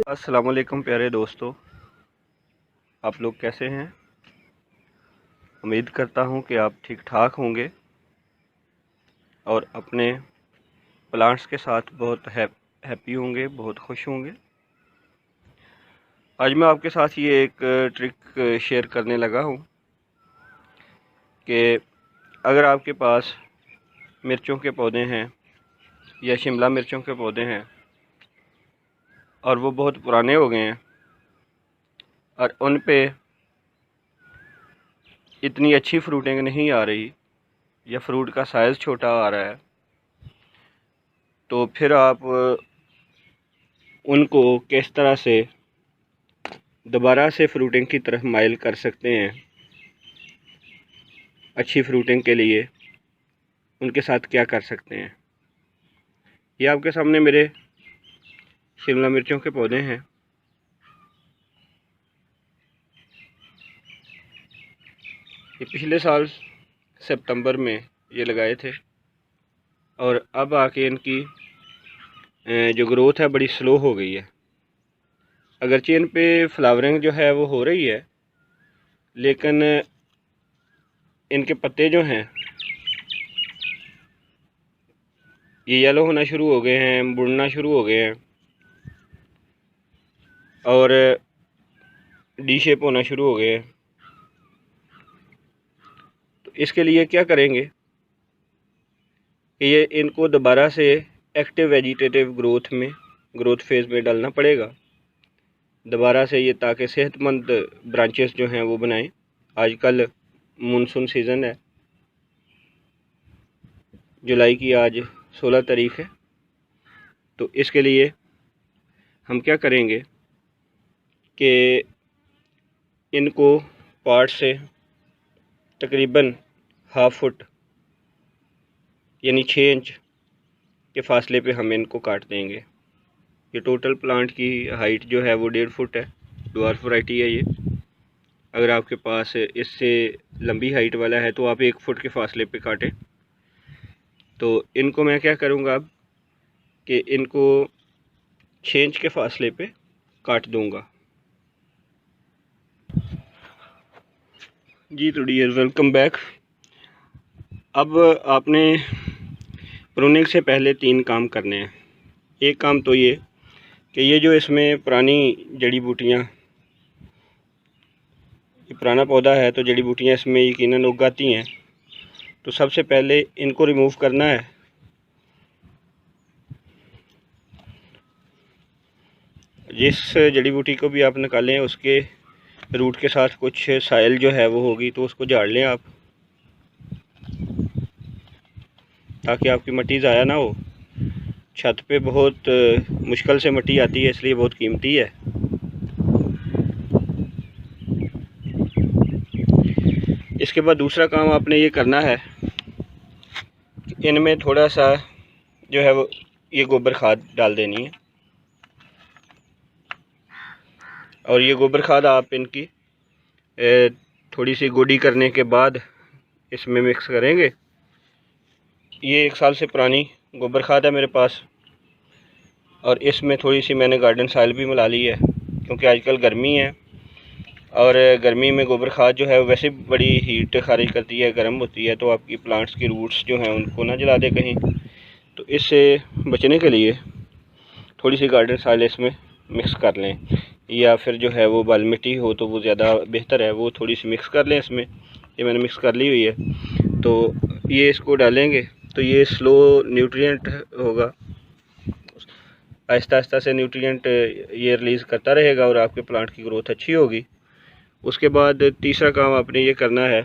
अस्सलामुअलैकुम प्यारे दोस्तों, आप लोग कैसे हैं। उम्मीद करता हूं कि आप ठीक ठाक होंगे और अपने प्लांट्स के साथ बहुत हैप्पी होंगे, बहुत खुश होंगे। आज मैं आपके साथ ये एक ट्रिक शेयर करने लगा हूं कि अगर आपके पास मिर्चों के पौधे हैं या शिमला मिर्चों के पौधे हैं और वो बहुत पुराने हो गए हैं और उन पे इतनी अच्छी फ्रूटिंग नहीं आ रही या फ्रूट का साइज़ छोटा आ रहा है, तो फिर आप उनको किस तरह से दोबारा से फ्रूटिंग की तरफ माइल कर सकते हैं। अच्छी फ्रूटिंग के लिए उनके साथ क्या कर सकते हैं। ये आपके सामने मेरे शिमला मिर्चों के पौधे हैं। ये पिछले साल सितंबर में ये लगाए थे और अब आके इनकी जो ग्रोथ है बड़ी स्लो हो गई है। अगरचे इन पे फ्लावरिंग जो है वो हो रही है, लेकिन इनके पत्ते जो हैं ये येलो होना शुरू हो गए हैं, मुड़ना शुरू हो गए हैं और डी शेप होना शुरू हो गए हैं। तो इसके लिए क्या करेंगे कि ये इनको दोबारा से एक्टिव वेजिटेटिव ग्रोथ फेज़ में डालना पड़ेगा दोबारा से ये, ताकि सेहतमंद ब्रांचेस जो हैं वो बनाएं। आजकल मानसून सीज़न है, जुलाई की आज 16 तारीख है। तो इसके लिए हम क्या करेंगे कि इनको पार्ट से तकरीबन हाफ फुट यानी 6 इंच के फासले पे हम इनको काट देंगे। ये टोटल प्लांट की हाइट जो है वो 1.5 फुट है। ड्वार्फ वैरायटी है ये। अगर आपके पास इससे लंबी हाइट वाला है तो आप 1 फुट के फासले पे काटें। तो इनको मैं क्या करूँगा अब कि इनको 6 इंच के फासले पे काट दूँगा। जी तो डियर, वेलकम बैक। अब आपने प्रूनिंग से पहले 3 काम करने हैं। एक काम तो ये कि ये जो इसमें पुरानी जड़ी बूटियाँ, ये पुराना पौधा है तो जड़ी बूटियाँ इसमें यकीनन उग आती हैं, तो सबसे पहले इनको रिमूव करना है। जिस जड़ी बूटी को भी आप निकालें उसके रूट के साथ कुछ साइल जो है वो होगी, तो उसको झाड़ लें आप, ताकि आपकी मिट्टी ज़ाया ना हो। छत पे बहुत मुश्किल से मिट्टी आती है, इसलिए बहुत कीमती है। इसके बाद दूसरा काम आपने ये करना है, इनमें थोड़ा सा जो है वो ये गोबर खाद डाल देनी है और ये गोबर खाद आप इनकी थोड़ी सी गोडी करने के बाद इसमें मिक्स करेंगे। ये 1 साल से पुरानी गोबर खाद है मेरे पास और इसमें थोड़ी सी मैंने गार्डन सॉइल भी मिला ली है, क्योंकि आजकल गर्मी है और गर्मी में गोबर खाद जो है वैसे बड़ी हीट खारिज करती है, गर्म होती है, तो आपकी प्लांट्स की रूट्स जो हैं उनको ना जला दे कहीं। तो इससे बचने के लिए थोड़ी सी गार्डन सॉइल इसमें मिक्स कर लें, या फिर जो है वो बाल मिट्टी हो तो वो ज़्यादा बेहतर है, वो थोड़ी सी मिक्स कर लें इसमें। ये मैंने मिक्स कर ली हुई है। तो ये इसको डालेंगे तो ये स्लो न्यूट्रिएंट होगा, आहिस्ता आहिस्ता से न्यूट्रिएंट ये रिलीज़ करता रहेगा और आपके प्लांट की ग्रोथ अच्छी होगी। उसके बाद तीसरा काम आपने ये करना है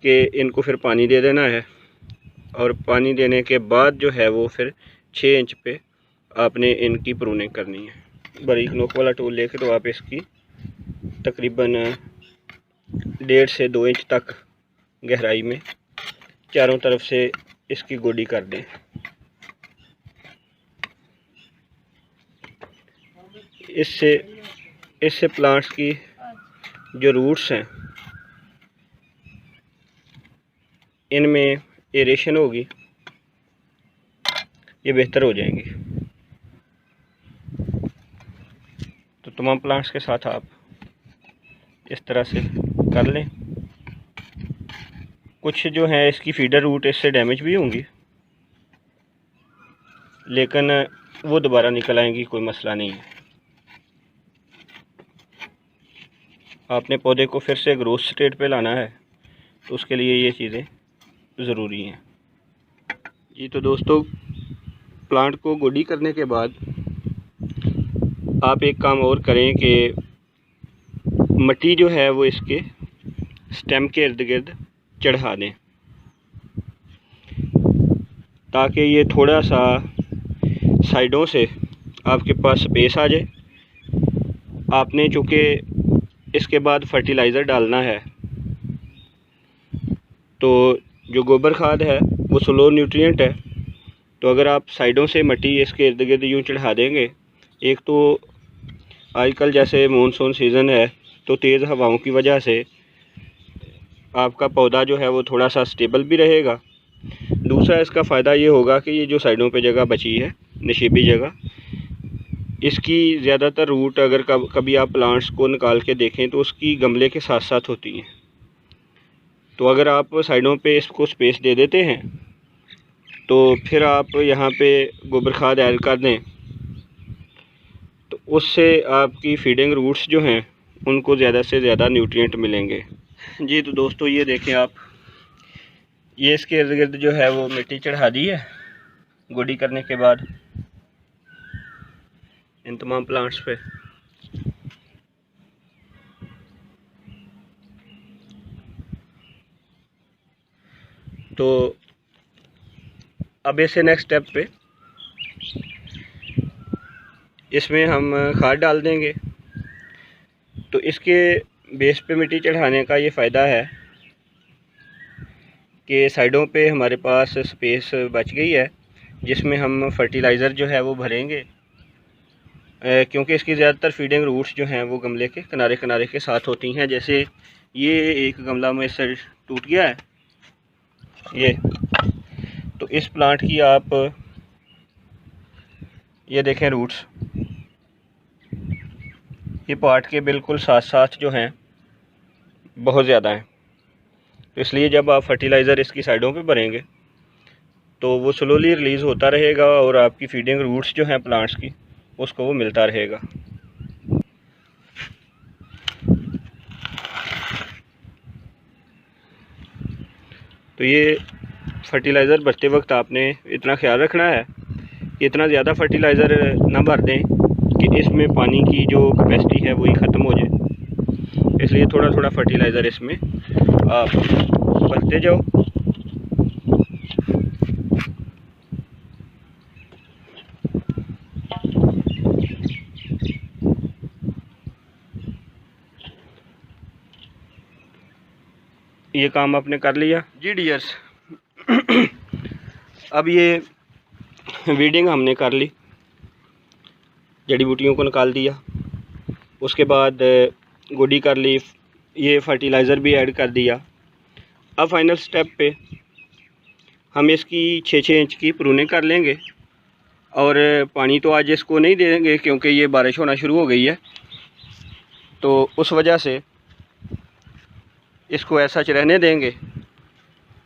कि इनको फिर पानी दे देना है और पानी देने के बाद जो है वो फिर 6 इंच पे आपने इनकी प्रूनिंग करनी है। बारीक नोक वाला टूल लेके तो आप इसकी तकरीबन 1.5 से 2 इंच तक गहराई में चारों तरफ से इसकी गोडी कर दें। इससे प्लांट्स की जो रूट्स हैं इनमें एरेशन होगी, ये बेहतर हो जाएंगी। तमाम प्लांट्स के साथ आप इस तरह से कर लें। कुछ जो है इसकी फीडर रूट इससे डैमेज भी होंगी, लेकिन वो दोबारा निकल आएंगी, कोई मसला नहीं है। आपने पौधे को फिर से ग्रोथ स्टेट पे लाना है, तो उसके लिए ये चीज़ें ज़रूरी हैं। जी तो दोस्तों, प्लांट को गोडी करने के बाद आप एक काम और करें कि मिट्टी जो है वो इसके स्टेम के इर्द गिर्द चढ़ा दें, ताकि ये थोड़ा सा साइडों से आपके पास स्पेस आ जाए। आपने चूँकि इसके बाद फर्टिलाइज़र डालना है, तो जो गोबर खाद है वो स्लो न्यूट्रिएंट है, तो अगर आप साइडों से मिट्टी इसके इर्द गिर्द यूँ चढ़ा देंगे, एक तो आजकल जैसे मानसून सीज़न है तो तेज़ हवाओं की वजह से आपका पौधा जो है वो थोड़ा सा स्टेबल भी रहेगा। दूसरा इसका फ़ायदा ये होगा कि ये जो साइडों पे जगह बची है, नशीबी जगह, इसकी ज़्यादातर रूट अगर कभी आप प्लांट्स को निकाल के देखें तो उसकी गमले के साथ साथ होती हैं। तो अगर आप साइडों पे इसको स्पेस दे देते हैं तो फिर आप यहाँ पे गोबर खाद ऐड कर दें, तो उससे आपकी फीडिंग रूट्स जो हैं उनको ज़्यादा से ज़्यादा न्यूट्रिएंट मिलेंगे। जी तो दोस्तों, ये देखें आप, ये इसके इर्द गिर्द जो है वो मिट्टी चढ़ा दी है गोडी करने के बाद इन तमाम प्लांट्स पे। तो अब ऐसे नेक्स्ट स्टेप पे इसमें हम खाद डाल देंगे। तो इसके बेस पे मिट्टी चढ़ाने का ये फ़ायदा है कि साइडों पे हमारे पास स्पेस बच गई है, जिसमें हम फर्टिलाइज़र जो है वो भरेंगे, क्योंकि इसकी ज़्यादातर फीडिंग रूट्स जो हैं वो गमले के किनारे किनारे के साथ होती हैं। जैसे ये एक गमला में से टूट गया है ये, तो इस प्लांट की आप ये देखें रूट्स, ये पार्ट के बिल्कुल साथ साथ जो हैं बहुत ज़्यादा हैं। तो इसलिए जब आप फर्टिलाइज़र इसकी साइडों पे भरेंगे तो वो स्लोली रिलीज़ होता रहेगा और आपकी फीडिंग रूट्स जो हैं प्लांट्स की उसको वो मिलता रहेगा। तो ये फर्टिलाइज़र भरते वक्त आपने इतना ख्याल रखना है कि इतना ज़्यादा फर्टिलाइज़र ना भर दें कि इसमें पानी की जो कैपेसिटी है वही ख़त्म हो जाए। इसलिए थोड़ा थोड़ा फर्टिलाइज़र इसमें आप भरते जाओ। ये काम आपने कर लिया। जी डियर्स, अब ये वीडिंग हमने कर ली, जड़ी बूटियों को निकाल दिया, उसके बाद गोडी कर ली, ये फर्टिलाइज़र भी ऐड कर दिया। अब फाइनल स्टेप पे हम इसकी 6-6 इंच की प्रूनिंग कर लेंगे। और पानी तो आज इसको नहीं देंगे क्योंकि ये बारिश होना शुरू हो गई है, तो उस वजह से इसको ऐसा रहने देंगे।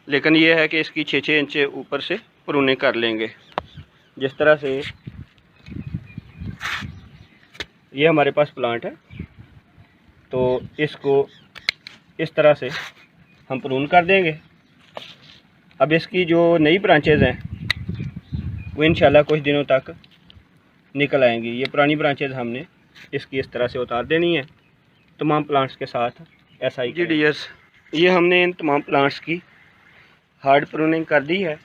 लेकिन ये है कि इसकी 6-6 इंच ऊपर से प्रूनिंग कर लेंगे। जिस तरह से ये हमारे पास प्लांट है, तो इसको इस तरह से हम प्रून कर देंगे। अब इसकी जो नई ब्रांचेज़ हैं वो इंशाल्लाह कुछ दिनों तक निकल आएंगी। ये पुरानी ब्रांचेज़ हमने इसकी इस तरह से उतार देनी है। तमाम प्लांट्स के साथ ऐसा ही। जी डियर्स, ये हमने इन तमाम प्लांट्स की हार्ड प्रूनिंग कर दी है।